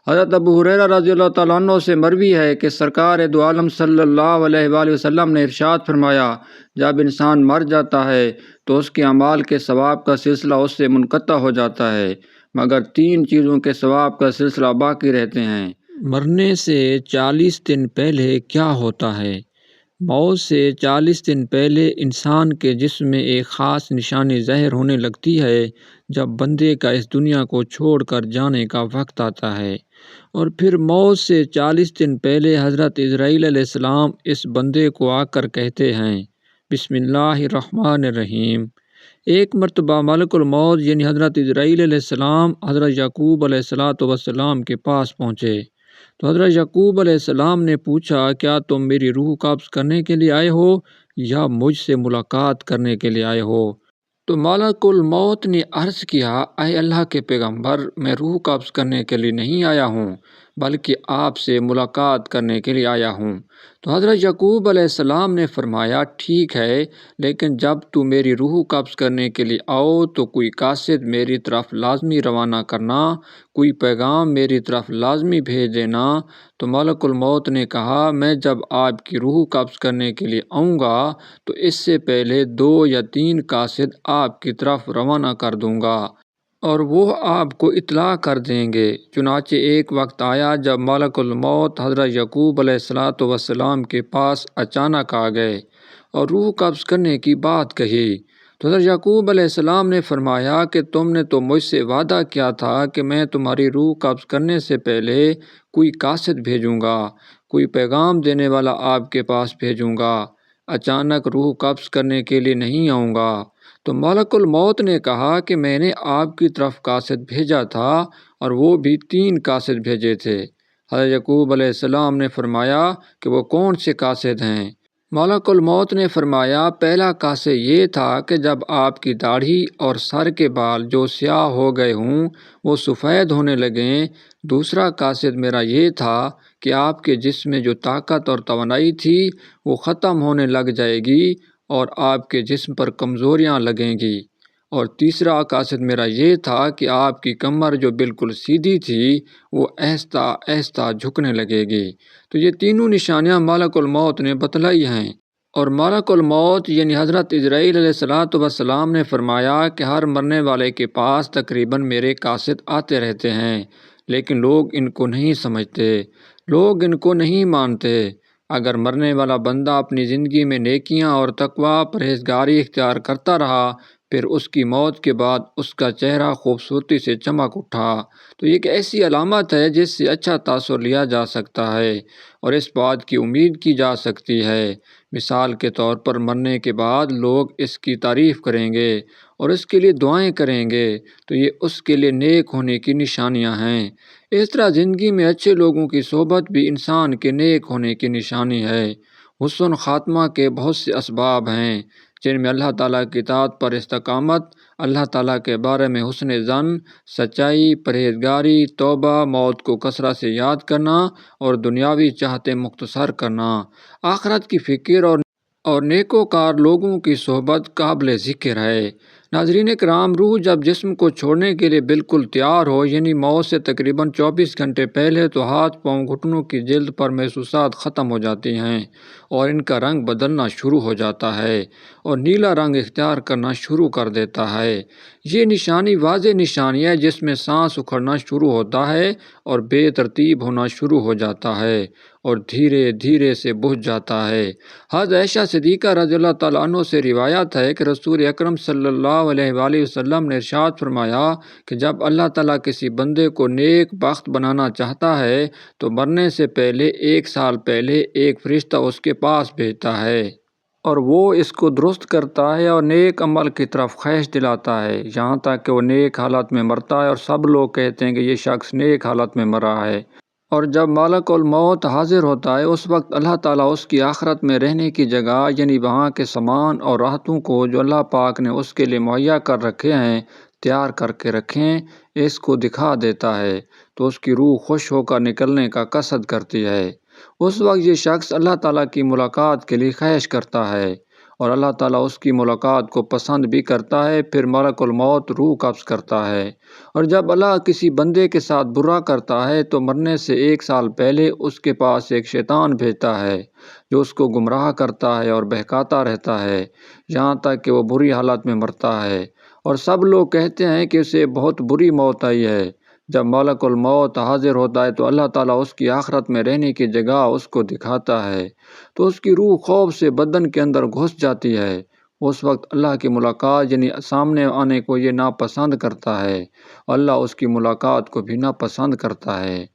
حضرت ابو ہریرہ رضی اللہ تعالیٰ عنہ سے مروی ہے کہ سرکار دو عالم صلی اللہ علیہ وآلہ وسلم نے ارشاد فرمایا، جب انسان مر جاتا ہے تو اس کے اعمال کے ثواب کا سلسلہ اس سے منقطع ہو جاتا ہے، مگر 3 چیزوں کے ثواب کا سلسلہ باقی رہتے ہیں۔ مرنے سے 40 دن پہلے کیا ہوتا ہے؟ موت سے 40 دن پہلے انسان کے جسم میں ایک خاص نشانی ظاہر ہونے لگتی ہے جب بندے کا اس دنیا کو چھوڑ کر جانے کا وقت آتا ہے، اور پھر موت سے 40 دن پہلے حضرت عزرائیل علیہ السلام اس بندے کو آ کر کہتے ہیں، بسم اللہ الرحمن الرحیم۔ ایک مرتبہ ملک الموت یعنی حضرت عزرائیل علیہ السلام حضرت یعقوب علیہ السلام کے پاس پہنچے تو حضرت یعقوب علیہ السلام نے پوچھا، کیا تم میری روح قبض کرنے کے لیے آئے ہو یا مجھ سے ملاقات کرنے کے لیے آئے ہو؟ تو ملک الموت نے عرض کیا، اے اللہ کے پیغمبر، میں روح قبض کرنے کے لیے نہیں آیا ہوں بلکہ آپ سے ملاقات کرنے کے لیے آیا ہوں۔ تو حضرت یعقوب علیہ السلام نے فرمایا، ٹھیک ہے، لیکن جب تو میری روح قبض کرنے کے لیے آؤ تو کوئی قاصد میری طرف لازمی روانہ کرنا، کوئی پیغام میری طرف لازمی بھیج دینا۔ تو ملک الموت نے کہا، میں جب آپ کی روح قبض کرنے کے لیے آؤں گا تو اس سے پہلے 2 یا 3 قاصد آپ کی طرف روانہ کر دوں گا اور وہ آپ کو اطلاع کر دیں گے۔ چنانچہ ایک وقت آیا جب ملک الموت حضرت یعقوب علیہ السلام کے پاس اچانک آ گئے اور روح قبض کرنے کی بات کہی۔ تو حضرت یعقوب علیہ السلام نے فرمایا کہ تم نے تو مجھ سے وعدہ کیا تھا کہ میں تمہاری روح قبض کرنے سے پہلے کوئی قاصد بھیجوں گا، کوئی پیغام دینے والا آپ کے پاس بھیجوں گا، اچانک روح قبض کرنے کے لیے نہیں آؤں گا۔ تو ملک الموت نے کہا کہ میں نے آپ کی طرف قاصد بھیجا تھا اور وہ بھی 3 قاصد بھیجے تھے۔ حضرت یعقوب علیہ السلام نے فرمایا کہ وہ کون سے قاصد ہیں؟ ملک الموت نے فرمایا، پہلا قاصد یہ تھا کہ جب آپ کی داڑھی اور سر کے بال جو سیاہ ہو گئے ہوں وہ سفید ہونے لگیں۔ دوسرا قاصد میرا یہ تھا کہ آپ کے جسم میں جو طاقت اور توانائی تھی وہ ختم ہونے لگ جائے گی اور آپ کے جسم پر کمزوریاں لگیں گی۔ اور تیسرا قاصد میرا یہ تھا کہ آپ کی کمر جو بالکل سیدھی تھی وہ آہستہ آہستہ جھکنے لگے گی۔ تو یہ تینوں نشانیاں ملک الموت نے بتلائی ہیں، اور ملک الموت یعنی حضرت عزرائیل علیہ السلام نے فرمایا کہ ہر مرنے والے کے پاس تقریباً میرے قاصد آتے رہتے ہیں، لیکن لوگ ان کو نہیں سمجھتے، لوگ ان کو نہیں مانتے۔ اگر مرنے والا بندہ اپنی زندگی میں نیکیاں اور تقویٰ پرہیزگاری اختیار کرتا رہا، پھر اس کی موت کے بعد اس کا چہرہ خوبصورتی سے چمک اٹھا، تو یہ ایک ایسی علامت ہے جس سے اچھا تاثر لیا جا سکتا ہے اور اس بات کی امید کی جا سکتی ہے۔ مثال کے طور پر مرنے کے بعد لوگ اس کی تعریف کریں گے اور اس کے لیے دعائیں کریں گے، تو یہ اس کے لیے نیک ہونے کی نشانیاں ہیں۔ اس طرح زندگی میں اچھے لوگوں کی صحبت بھی انسان کے نیک ہونے کی نشانی ہے۔ حسن خاتمہ کے بہت سے اسباب ہیں جن میں اللہ تعالیٰ کی اطاعت پر استقامت، اللہ تعالیٰ کے بارے میں حسن ظن، سچائی، پرہیزگاری، توبہ، موت کو کثرت سے یاد کرنا اور دنیاوی چاہتے مختصر کرنا، آخرت کی فکر اور نیکوکار لوگوں کی صحبت قابل ذکر ہے۔ ناظرین کرام، روح جب جسم کو چھوڑنے کے لیے بالکل تیار ہو یعنی موت سے تقریباً 24 گھنٹے پہلے، تو ہاتھ پاؤں گھٹنوں کی جلد پر محسوسات ختم ہو جاتی ہیں اور ان کا رنگ بدلنا شروع ہو جاتا ہے اور نیلا رنگ اختیار کرنا شروع کر دیتا ہے۔ یہ نشانی واضح نشانی ہے جس میں سانس اکھڑنا شروع ہوتا ہے اور بے ترتیب ہونا شروع ہو جاتا ہے اور دھیرے دھیرے سے بجھ جاتا ہے۔ حضرت عائشہ صدیقہ رضی اللہ تعالیٰ عنہ سے روایت ہے کہ رسول اکرم صلی اللہ علیہ وآلہ وسلم نے ارشاد فرمایا کہ جب اللہ تعالیٰ کسی بندے کو نیک بخت بنانا چاہتا ہے تو مرنے سے پہلے 1 سال پہلے ایک فرشتہ اس کے پاس بھیجتا ہے اور وہ اس کو درست کرتا ہے اور نیک عمل کی طرف خواہش دلاتا ہے، یہاں تک کہ وہ نیک حالت میں مرتا ہے اور سب لوگ کہتے ہیں کہ یہ شخص نیک حالت میں مرا ہے۔ اور جب ملک الموت حاضر ہوتا ہے اس وقت اللہ تعالیٰ اس کی آخرت میں رہنے کی جگہ یعنی وہاں کے سامان اور راحتوں کو جو اللہ پاک نے اس کے لیے مہیا کر رکھے ہیں، تیار کر کے رکھیں، اس کو دکھا دیتا ہے تو اس کی روح خوش ہو کر نکلنے کا قصد کرتی ہے۔ اس وقت یہ شخص اللہ تعالیٰ کی ملاقات کے لیے خواہش کرتا ہے اور اللہ تعالیٰ اس کی ملاقات کو پسند بھی کرتا ہے۔ پھر ملک الموت روح قبض کرتا ہے، اور جب اللہ کسی بندے کے ساتھ برا کرتا ہے تو مرنے سے 1 سال پہلے اس کے پاس ایک شیطان بھیجتا ہے جو اس کو گمراہ کرتا ہے اور بہکاتا رہتا ہے یہاں تک کہ وہ بری حالت میں مرتا ہے، اور سب لوگ کہتے ہیں کہ اسے بہت بری موت آئی ہے۔ جب ملک الموت حاضر ہوتا ہے تو اللہ تعالیٰ اس کی آخرت میں رہنے کی جگہ اس کو دکھاتا ہے، تو اس کی روح خوف سے بدن کے اندر گھس جاتی ہے۔ اس وقت اللہ کی ملاقات یعنی سامنے آنے کو یہ ناپسند کرتا ہے، اور اللہ اس کی ملاقات کو بھی ناپسند کرتا ہے۔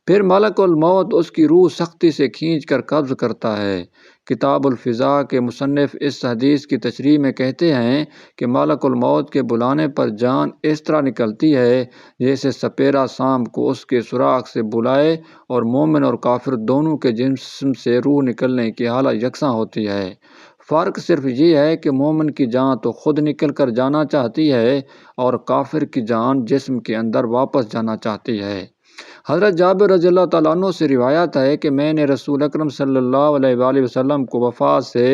پھر ملک الموت اس کی روح سختی سے کھینچ کر قبض کرتا ہے۔ کتاب الفضاء کے مصنف اس حدیث کی تشریح میں کہتے ہیں کہ ملک الموت کے بلانے پر جان اس طرح نکلتی ہے جیسے سپیرا شام کو اس کے سوراخ سے بلائے، اور مومن اور کافر دونوں کے جسم سے روح نکلنے کی حالت یکساں ہوتی ہے۔ فرق صرف یہ ہے کہ مومن کی جان تو خود نکل کر جانا چاہتی ہے، اور کافر کی جان جسم کے اندر واپس جانا چاہتی ہے۔ حضرت جابر رضی اللہ تعالیٰ عنہ سے روایت ہے کہ میں نے رسول اکرم صلی اللہ علیہ وآلہ وسلم کو وفات سے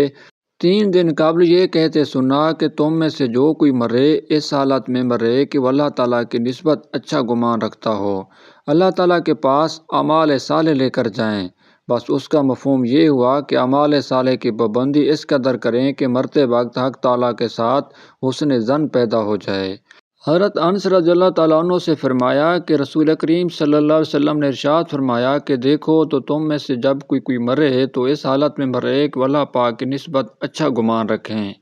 3 دن قبل یہ کہتے سنا کہ تم میں سے جو کوئی مرے اس حالت میں مرے کہ وہ اللہ تعالیٰ کی نسبت اچھا گمان رکھتا ہو، اللہ تعالیٰ کے پاس اعمال صالح لے کر جائیں۔ بس اس کا مفہوم یہ ہوا کہ اعمال صالح کی پابندی اس قدر کریں کہ مرتے وقت حق تعالیٰ کے ساتھ حسن ظن پیدا ہو جائے۔ حضرت انس رضی اللہ تعالیٰ عنہ سے فرمایا کہ رسول کریم صلی اللہ علیہ وسلم نے ارشاد فرمایا کہ دیکھو تو تم میں سے جب کوئی مرے تو اس حالت میں مرے کہ اللہ پاک کی نسبت اچھا گمان رکھیں،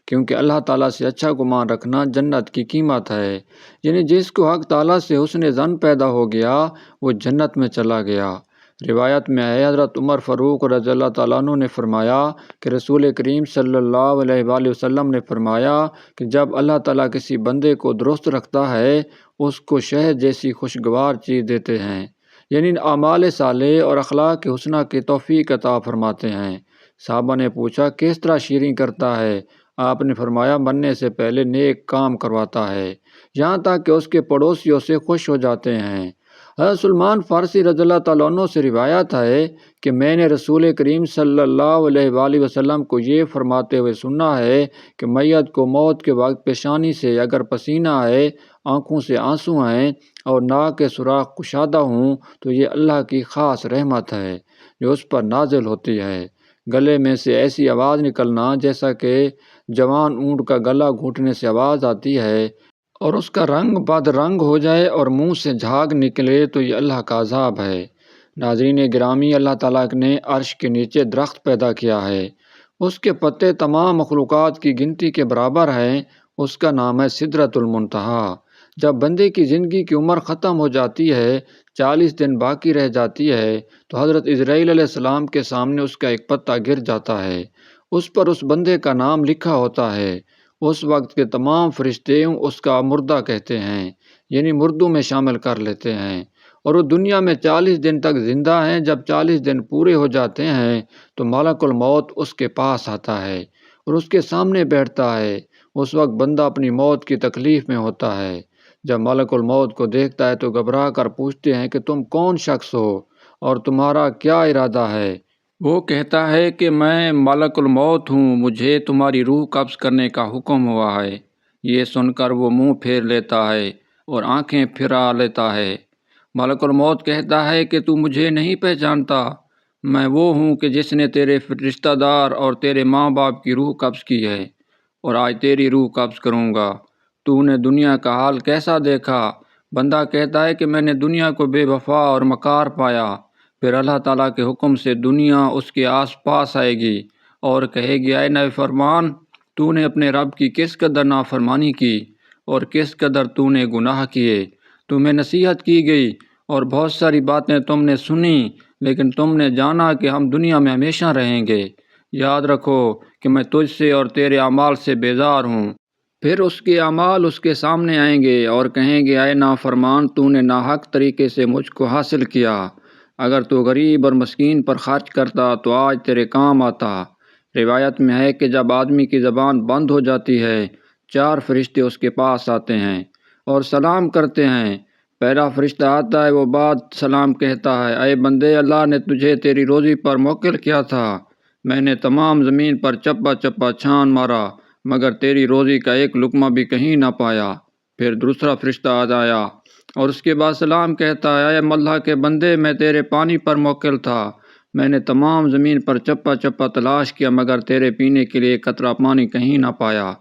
کیونکہ اللہ تعالیٰ سے اچھا گمان رکھنا جنت کی قیمت ہے، یعنی جس کو حق تعالیٰ سے حسن ظن پیدا ہو گیا وہ جنت میں چلا گیا۔ روایت میں ہے حضرت عمر فاروق رضی اللہ تعالیٰ عنہ نے فرمایا کہ رسول کریم صلی اللہ علیہ وآلہ وسلم نے فرمایا کہ جب اللہ تعالیٰ کسی بندے کو درست رکھتا ہے اس کو شہد جیسی خوشگوار چیز دیتے ہیں، یعنی اعمال صالح اور اخلاق حسنہ کی توفیق عطا فرماتے ہیں۔ صحابہ نے پوچھا کس طرح شیریں کرتا ہے؟ آپ نے فرمایا مرنے سے پہلے نیک کام کرواتا ہے یہاں تک کہ اس کے پڑوسیوں سے خوش ہو جاتے ہیں۔ حضرت سلمان فارسی رضی اللہ تعالیٰ عنہ سے روایت ہے کہ میں نے رسول کریم صلی اللہ علیہ وآلہ وسلم کو یہ فرماتے ہوئے سنا ہے کہ میت کو موت کے وقت پیشانی سے اگر پسینہ آئے، آنکھوں سے آنسو آئیں اور ناک کے سوراخ کشادہ ہوں تو یہ اللہ کی خاص رحمت ہے جو اس پر نازل ہوتی ہے۔ گلے میں سے ایسی آواز نکلنا جیسا کہ جوان اونٹ کا گلا گھونٹنے سے آواز آتی ہے، اور اس کا رنگ بد رنگ ہو جائے اور منہ سے جھاگ نکلے تو یہ اللہ کا عذاب ہے۔ ناظرین گرامی، اللہ تعالیٰ نے عرش کے نیچے درخت پیدا کیا ہے، اس کے پتے تمام مخلوقات کی گنتی کے برابر ہیں، اس کا نام ہے سدرۃ المنتہا۔ جب بندے کی زندگی کی عمر ختم ہو جاتی ہے، 40 دن باقی رہ جاتی ہے، تو حضرت اسرائیل علیہ السلام کے سامنے اس کا ایک پتا گر جاتا ہے، اس پر اس بندے کا نام لکھا ہوتا ہے۔ اس وقت کے تمام فرشتے اس کا مردہ کہتے ہیں، یعنی مردوں میں شامل کر لیتے ہیں، اور وہ دنیا میں 40 دن تک زندہ ہیں۔ جب 40 دن پورے ہو جاتے ہیں تو ملک الموت اس کے پاس آتا ہے اور اس کے سامنے بیٹھتا ہے۔ اس وقت بندہ اپنی موت کی تکلیف میں ہوتا ہے۔ جب ملک الموت کو دیکھتا ہے تو گھبرا کر پوچھتے ہیں کہ تم کون شخص ہو اور تمہارا کیا ارادہ ہے؟ وہ کہتا ہے کہ میں ملک الموت ہوں، مجھے تمہاری روح قبض کرنے کا حکم ہوا ہے۔ یہ سن کر وہ منہ پھیر لیتا ہے اور آنکھیں پھرا لیتا ہے۔ ملک الموت کہتا ہے کہ تو مجھے نہیں پہچانتا، میں وہ ہوں کہ جس نے تیرے رشتہ دار اور تیرے ماں باپ کی روح قبض کی ہے، اور آج تیری روح قبض کروں گا۔ تو نے دنیا کا حال کیسا دیکھا؟ بندہ کہتا ہے کہ میں نے دنیا کو بے وفا اور مکار پایا۔ پھر اللہ تعالیٰ کے حکم سے دنیا اس کے آس پاس آئے گی اور کہے گی اے نافرمان، تو نے اپنے رب کی کس قدر نافرمانی کی اور کس قدر تو نے گناہ کیے۔ تمہیں نصیحت کی گئی اور بہت ساری باتیں تم نے سنی، لیکن تم نے جانا کہ ہم دنیا میں ہمیشہ رہیں گے۔ یاد رکھو کہ میں تجھ سے اور تیرے اعمال سے بیزار ہوں۔ پھر اس کے اعمال اس کے سامنے آئیں گے اور کہیں گے اے نافرمان، تو نے ناحق طریقے سے مجھ کو حاصل کیا۔ اگر تو غریب اور مسکین پر خرچ کرتا تو آج تیرے کام آتا۔ روایت میں ہے کہ جب آدمی کی زبان بند ہو جاتی ہے، 4 فرشتے اس کے پاس آتے ہیں اور سلام کرتے ہیں۔ پہلا فرشتہ آتا ہے، وہ بعد سلام کہتا ہے، اے بندے، اللہ نے تجھے تیری روزی پر موکل کیا تھا، میں نے تمام زمین پر چپا چپا چھان مارا مگر تیری روزی کا ایک لقمہ بھی کہیں نہ پایا۔ پھر دوسرا فرشتہ آیا اور اس کے بعد سلام کہتا ہے، اے اللہ کے بندے، میں تیرے پانی پر موکل تھا، میں نے تمام زمین پر چپا چپا تلاش کیا مگر تیرے پینے کے لیے قطرہ پانی کہیں نہ پایا۔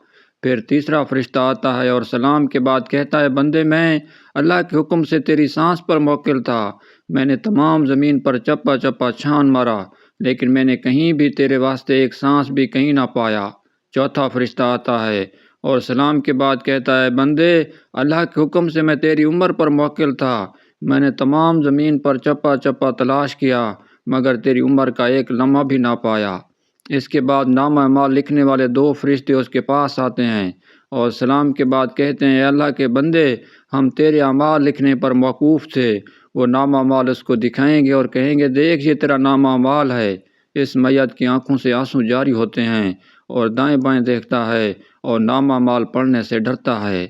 پھر تیسرا فرشتہ آتا ہے اور سلام کے بعد کہتا ہے، بندے، میں اللہ کے حکم سے تیری سانس پر موکل تھا، میں نے تمام زمین پر چپا چپا چھان مارا لیکن میں نے کہیں بھی تیرے واسطے ایک سانس بھی کہیں نہ پایا۔ چوتھا فرشتہ آتا ہے اور سلام کے بعد کہتا ہے، بندے، اللہ کے حکم سے میں تیری عمر پر موکل تھا، میں نے تمام زمین پر چپا چپا تلاش کیا مگر تیری عمر کا ایک لمحہ بھی نہ پایا۔ اس کے بعد نامہ اعمال لکھنے والے دو فرشتے اس کے پاس آتے ہیں اور سلام کے بعد کہتے ہیں، اے اللہ کے بندے، ہم تیرے اعمال لکھنے پر موقوف تھے۔ وہ نامہ اعمال اس کو دکھائیں گے اور کہیں گے، دیکھ، یہ تیرا نامہ اعمال ہے۔ اس میت کی آنکھوں سے آنسو جاری ہوتے ہیں اور دائیں بائیں دیکھتا ہے اور نامہ اعمال پڑھنے سے ڈرتا ہے۔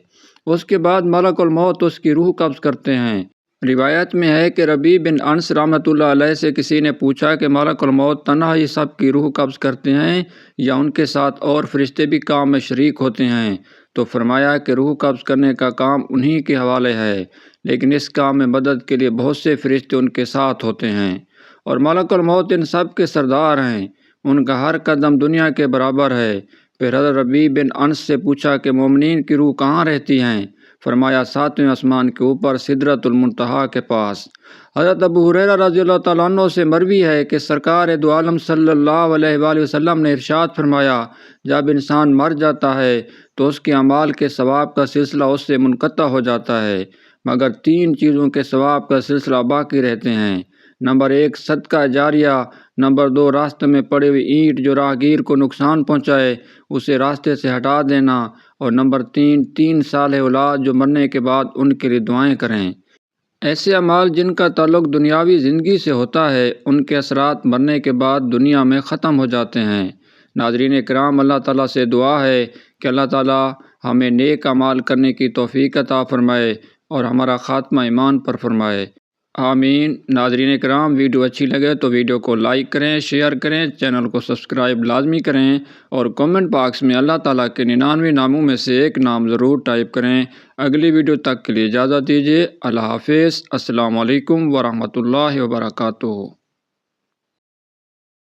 اس کے بعد ملک الموت اس کی روح قبض کرتے ہیں۔ روایت میں ہے کہ ربیع بن انس رحمۃ اللہ علیہ سے کسی نے پوچھا کہ ملک الموت تنہا ہی سب کی روح قبض کرتے ہیں یا ان کے ساتھ اور فرشتے بھی کام میں شریک ہوتے ہیں؟ تو فرمایا کہ روح قبض کرنے کا کام انہی کے حوالے ہے، لیکن اس کام میں مدد کے لیے بہت سے فرشتے ان کے ساتھ ہوتے ہیں، اور ملک الموت ان سب کے سردار ہیں، ان کا ہر قدم دنیا کے برابر ہے۔ پھر حضرت ربیع بن انس سے پوچھا کہ مومنین کی روح کہاں رہتی ہیں؟ فرمایا 7ویں آسمان کے اوپر سدرۃ المنتہا کے پاس۔ حضرت ابو ہریرہ رضی اللہ تعالیٰ عنہ سے مروی ہے کہ سرکار دو عالم صلی اللہ علیہ وآلہ وسلم نے ارشاد فرمایا، جب انسان مر جاتا ہے تو اس کے اعمال کے ثواب کا سلسلہ اس سے منقطع ہو جاتا ہے مگر 3 چیزوں کے ثواب کا سلسلہ باقی رہتے ہیں۔ نمبر 1 صدقہ جاریہ، نمبر 2 راستے میں پڑی ہوئی اینٹ جو راہگیر کو نقصان پہنچائے اسے راستے سے ہٹا دینا، اور نمبر 3 صالح اولاد جو مرنے کے بعد ان کے لیے دعائیں کریں۔ ایسے اعمال جن کا تعلق دنیاوی زندگی سے ہوتا ہے ان کے اثرات مرنے کے بعد دنیا میں ختم ہو جاتے ہیں۔ ناظرین کرام، اللہ تعالیٰ سے دعا ہے کہ اللہ تعالیٰ ہمیں نیک اعمال کرنے کی توفیق عطا فرمائے اور ہمارا خاتمہ ایمان پر فرمائے، آمین۔ ناظرین کرام، ویڈیو اچھی لگے تو ویڈیو کو لائک کریں، شیئر کریں، چینل کو سبسکرائب لازمی کریں اور کمنٹ باکس میں اللہ تعالیٰ کے 99 ناموں میں سے ایک نام ضرور ٹائپ کریں۔ اگلی ویڈیو تک کے لیے اجازت دیجیے۔ اللہ حافظ۔ السلام علیکم ورحمۃ اللہ وبرکاتہ۔